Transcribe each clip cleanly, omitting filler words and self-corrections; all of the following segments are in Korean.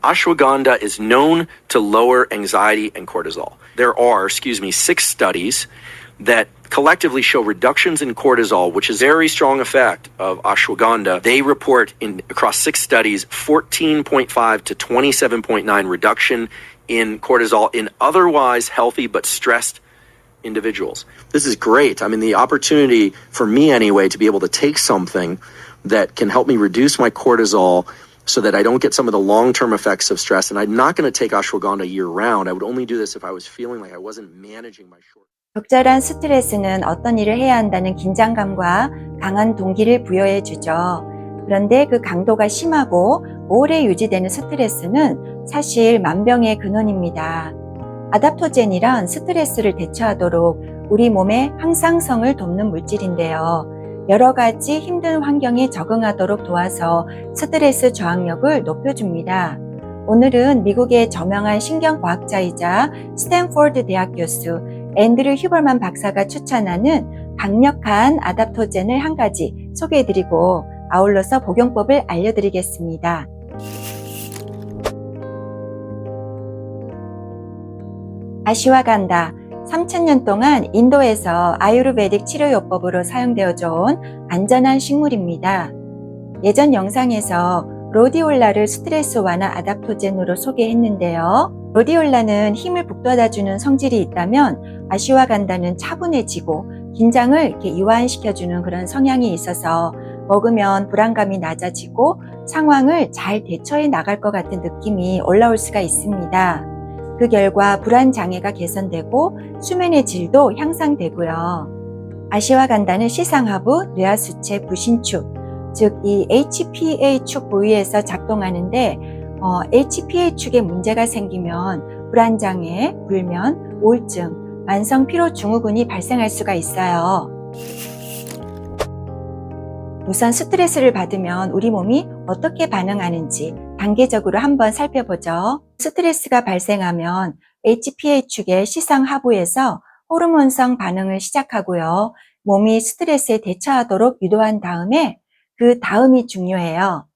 Ashwagandha is known to lower anxiety and cortisol. There are, 6 studies that collectively show reductions in cortisol, which is a very strong effect of ashwagandha. They report across 6 studies 14.5 to 27.9 reduction in cortisol in otherwise healthy but stressed individuals. This is great. I mean, the opportunity for me anyway to be able to take something that can help me reduce my cortisol so that I don't get some of the long-term effects of stress. And I'm not going to take ashwagandha year-round. I would only do this if I was feeling like I wasn't managing my short. 적절한 스트레스는 어떤 일을 해야 한다는 긴장감과 강한 동기를 부여해 주죠. 그런데 그 강도가 심하고 오래 유지되는 스트레스는 사실 만병의 근원입니다. 아답토젠이란 스트레스를 대처하도록 우리 몸의 항상성을 돕는 물질인데요. 여러 가지 힘든 환경에 적응하도록 도와서 스트레스 저항력을 높여줍니다. 오늘은 미국의 저명한 신경과학자이자 스탠포드 대학 교수 앤드류 휴벌만 박사가 추천하는 강력한 아답토젠을 한 가지 소개해드리고 아울러서 복용법을 알려드리겠습니다. 아시와간다. 3000년 동안 인도에서 아유르베딕 치료요법으로 사용되어져 온 안전한 식물입니다. 예전 영상에서 로디올라를 스트레스 완화 아답토젠으로 소개했는데요. 로디올라는 힘을 북돋아주는 성질이 있다면 아시와간다는 차분해지고 긴장을 이렇게 이완시켜주는 그런 성향이 있어서 먹으면 불안감이 낮아지고 상황을 잘 대처해 나갈 것 같은 느낌이 올라올 수가 있습니다. 그 결과 불안 장애가 개선되고 수면의 질도 향상되고요. 아시와간다는 시상하부 뇌하수체 부신축, 즉 이 HPA축 부위에서 작동하는데 HPA축에 문제가 생기면 불안장애, 불면, 우울증, 만성피로증후군이 발생할 수가 있어요. 우선 스트레스를 받으면 우리 몸이 어떻게 반응하는지 단계적으로 한번 살펴보죠. 스트레스가 발생하면 HPA축의 시상하부에서 호르몬성 반응을 시작하고요. 몸이 스트레스에 대처하도록 유도한 다음에 그 다음이 중요해요.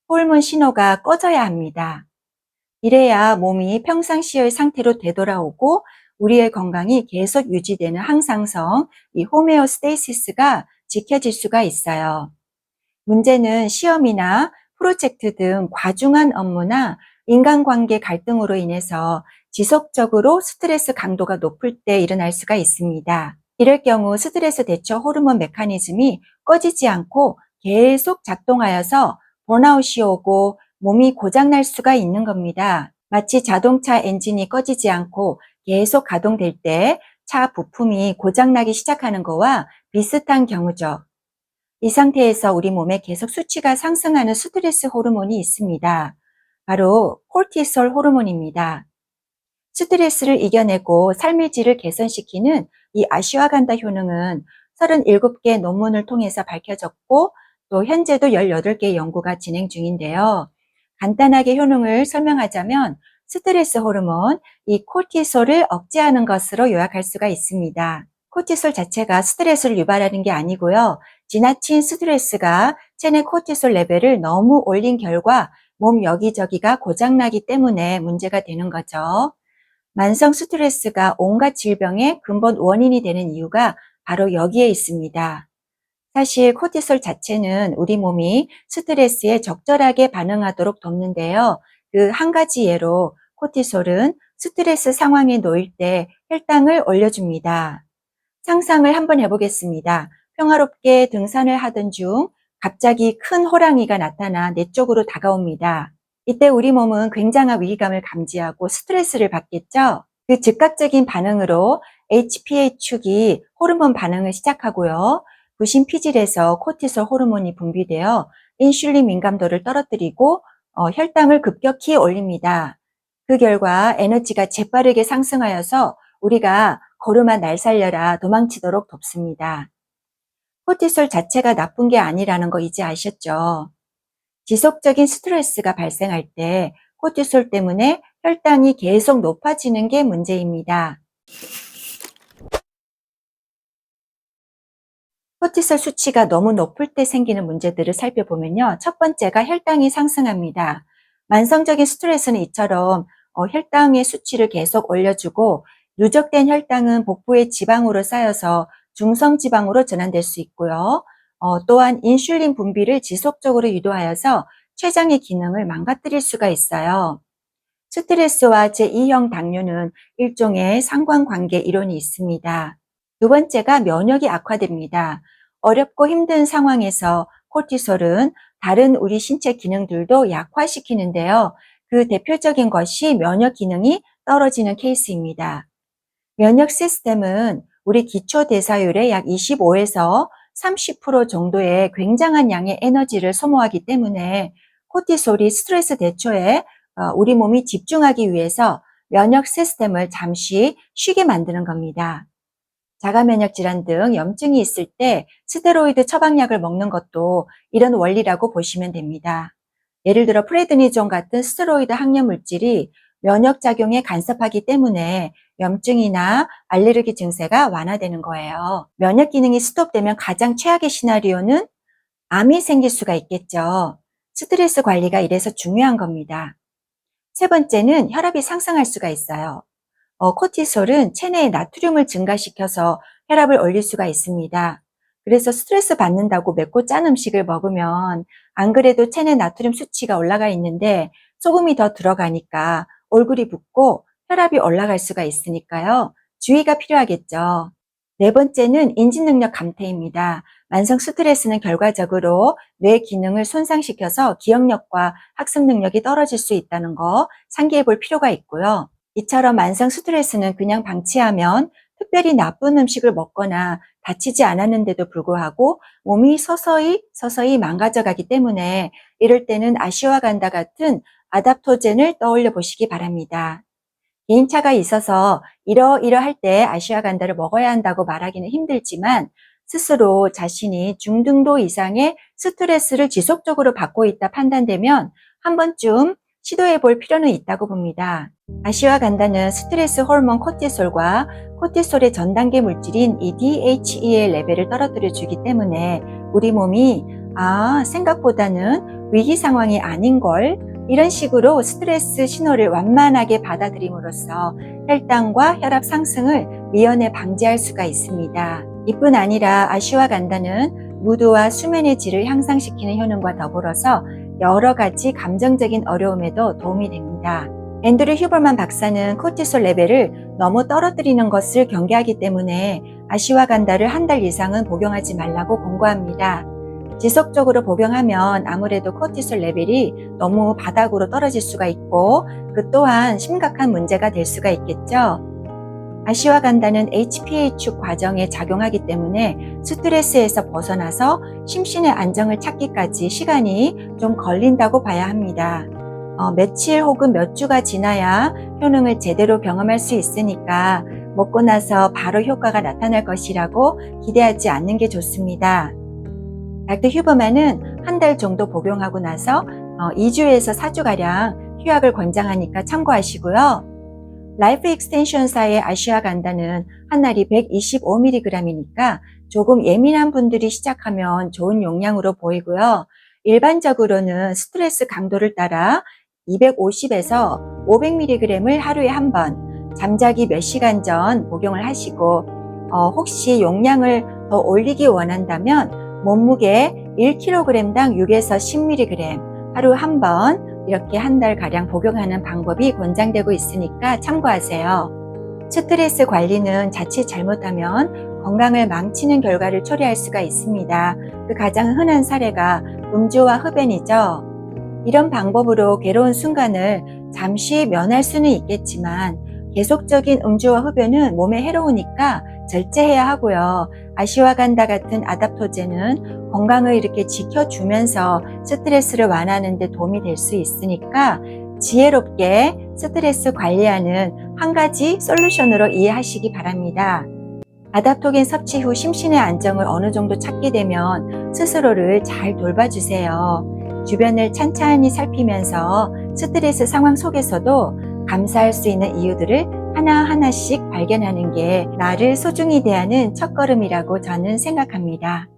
호르몬 신호가 꺼져야 합니다. 이래야 몸이 평상시의 상태로 되돌아오고 우리의 건강이 계속 유지되는 항상성, 이 호메오스테이시스가 지켜질 수가 있어요. 문제는 시험이나 프로젝트 등 과중한 업무나 인간관계 갈등으로 인해서 지속적으로 스트레스 강도가 높을 때 일어날 수가 있습니다. 이럴 경우 스트레스 대처 호르몬 메커니즘이 꺼지지 않고 계속 작동하여서 번아웃이 오고 몸이 고장날 수가 있는 겁니다. 마치 자동차 엔진이 꺼지지 않고 계속 가동될 때 차 부품이 고장나기 시작하는 거와 비슷한 경우죠. 이 상태에서 우리 몸에 계속 수치가 상승하는 스트레스 호르몬이 있습니다. 바로 코르티솔 호르몬입니다. 스트레스를 이겨내고 삶의 질을 개선시키는 이 아시와간다 효능은 37개 논문을 통해서 밝혀졌고 또 현재도 18개 연구가 진행 중인데요. 간단하게 효능을 설명하자면 스트레스 호르몬, 이 코르티솔을 억제하는 것으로 요약할 수가 있습니다. 코르티솔 자체가 스트레스를 유발하는 게 아니고요. 지나친 스트레스가 체내 코르티솔 레벨을 너무 올린 결과 몸 여기저기가 고장나기 때문에 문제가 되는 거죠. 만성 스트레스가 온갖 질병의 근본 원인이 되는 이유가 바로 여기에 있습니다. 사실 코르티솔 자체는 우리 몸이 스트레스에 적절하게 반응하도록 돕는데요. 그 한 가지 예로 코르티솔은 스트레스 상황에 놓일 때 혈당을 올려줍니다. 상상을 한번 해보겠습니다. 평화롭게 등산을 하던 중 갑자기 큰 호랑이가 나타나 내 쪽으로 다가옵니다. 이때 우리 몸은 굉장한 위기감을 감지하고 스트레스를 받겠죠? 그 즉각적인 반응으로 HPA축이 호르몬 반응을 시작하고요. 부신 피질에서 코르티솔 호르몬이 분비되어 인슐린 민감도를 떨어뜨리고 혈당을 급격히 올립니다. 그 결과 에너지가 재빠르게 상승하여서 우리가 걸음아 날 살려라 도망치도록 돕습니다. 코르티솔 자체가 나쁜 게 아니라는 거 이제 아셨죠? 지속적인 스트레스가 발생할 때 코르티솔 때문에 혈당이 계속 높아지는 게 문제입니다. 코르티솔 수치가 너무 높을 때 생기는 문제들을 살펴보면요. 첫 번째가 혈당이 상승합니다. 만성적인 스트레스는 이처럼 혈당의 수치를 계속 올려주고 누적된 혈당은 복부의 지방으로 쌓여서 중성지방으로 전환될 수 있고요. 또한 인슐린 분비를 지속적으로 유도하여서 췌장의 기능을 망가뜨릴 수가 있어요. 스트레스와 제2형 당뇨는 일종의 상관관계 이론이 있습니다. 두 번째가 면역이 악화됩니다. 어렵고 힘든 상황에서 코티솔은 다른 우리 신체 기능들도 약화시키는데요. 그 대표적인 것이 면역 기능이 떨어지는 케이스입니다. 면역 시스템은 우리 기초 대사율의 약 25에서 30% 정도의 굉장한 양의 에너지를 소모하기 때문에 코티솔이 스트레스 대처에 우리 몸이 집중하기 위해서 면역 시스템을 잠시 쉬게 만드는 겁니다. 자가면역 질환 등 염증이 있을 때 스테로이드 처방약을 먹는 것도 이런 원리라고 보시면 됩니다. 예를 들어 프레드니존 같은 스테로이드 항염 물질이 면역 작용에 간섭하기 때문에 염증이나 알레르기 증세가 완화되는 거예요. 면역 기능이 스톱되면 가장 최악의 시나리오는 암이 생길 수가 있겠죠. 스트레스 관리가 이래서 중요한 겁니다. 세 번째는 혈압이 상승할 수가 있어요. 코티솔은 체내의 나트륨을 증가시켜서 혈압을 올릴 수가 있습니다. 그래서 스트레스 받는다고 맵고 짠 음식을 먹으면 안 그래도 체내 나트륨 수치가 올라가 있는데 소금이 더 들어가니까 얼굴이 붓고 혈압이 올라갈 수가 있으니까요. 주의가 필요하겠죠. 네 번째는 인지능력 감퇴입니다. 만성 스트레스는 결과적으로 뇌 기능을 손상시켜서 기억력과 학습 능력이 떨어질 수 있다는 거 상기해 볼 필요가 있고요. 이처럼 만성 스트레스는 그냥 방치하면 특별히 나쁜 음식을 먹거나 다치지 않았는데도 불구하고 몸이 서서히 망가져 가기 때문에 이럴 때는 아슈와간다 같은 아답토젠을 떠올려 보시기 바랍니다. 개인차가 있어서 이러할 때 아슈와간다를 먹어야 한다고 말하기는 힘들지만 스스로 자신이 중등도 이상의 스트레스를 지속적으로 받고 있다 판단되면 한 번쯤 시도해 볼 필요는 있다고 봅니다. 아슈와간다는 스트레스 호르몬 코티솔과 코티솔의 전단계 물질인 이 DHEA의 레벨을 떨어뜨려 주기 때문에 우리 몸이 생각보다는 위기 상황이 아닌걸, 이런 식으로 스트레스 신호를 완만하게 받아들임으로써 혈당과 혈압 상승을 미연에 방지할 수가 있습니다. 이뿐 아니라 아슈와간다는 무드와 수면의 질을 향상시키는 효능과 더불어서 여러 가지 감정적인 어려움에도 도움이 됩니다. 앤드류 휴버만 박사는 코티솔 레벨을 너무 떨어뜨리는 것을 경계하기 때문에 아슈와간다를 한 달 이상은 복용하지 말라고 권고합니다. 지속적으로 복용하면 아무래도 코티솔 레벨이 너무 바닥으로 떨어질 수가 있고 그 또한 심각한 문제가 될 수가 있겠죠. 아슈와간다는 HPA-축 과정에 작용하기 때문에 스트레스에서 벗어나서 심신의 안정을 찾기까지 시간이 좀 걸린다고 봐야 합니다. 며칠 혹은 몇 주가 지나야 효능을 제대로 경험할 수 있으니까 먹고 나서 바로 효과가 나타날 것이라고 기대하지 않는 게 좋습니다. 닥터 휴버만은 한 달 정도 복용하고 나서 2주에서 4주가량 휴약을 권장하니까 참고하시고요. 라이프 익스텐션사의 아슈와간다는 한 알이 125mg이니까 조금 예민한 분들이 시작하면 좋은 용량으로 보이고요. 일반적으로는 스트레스 강도를 따라 250에서 500mg을 하루에 한 번, 잠자기 몇 시간 전 복용을 하시고 혹시 용량을 더 올리기 원한다면 몸무게 1kg당 6에서 10mg 하루 한 번 이렇게 한 달가량 복용하는 방법이 권장되고 있으니까 참고하세요. 스트레스 관리는 자칫 잘못하면 건강을 망치는 결과를 초래할 수가 있습니다. 그 가장 흔한 사례가 음주와 흡연이죠. 이런 방법으로 괴로운 순간을 잠시 면할 수는 있겠지만 계속적인 음주와 흡연은 몸에 해로우니까 절제해야 하고요. 아슈와간다 같은 아답토젠은 건강을 이렇게 지켜주면서 스트레스를 완화하는 데 도움이 될 수 있으니까 지혜롭게 스트레스 관리하는 한 가지 솔루션으로 이해하시기 바랍니다. 아답토겐 섭취 후 심신의 안정을 어느 정도 찾게 되면 스스로를 잘 돌봐주세요. 주변을 찬찬히 살피면서 스트레스 상황 속에서도 감사할 수 있는 이유들을 하나하나씩 발견하는 게 나를 소중히 대하는 첫걸음이라고 저는 생각합니다.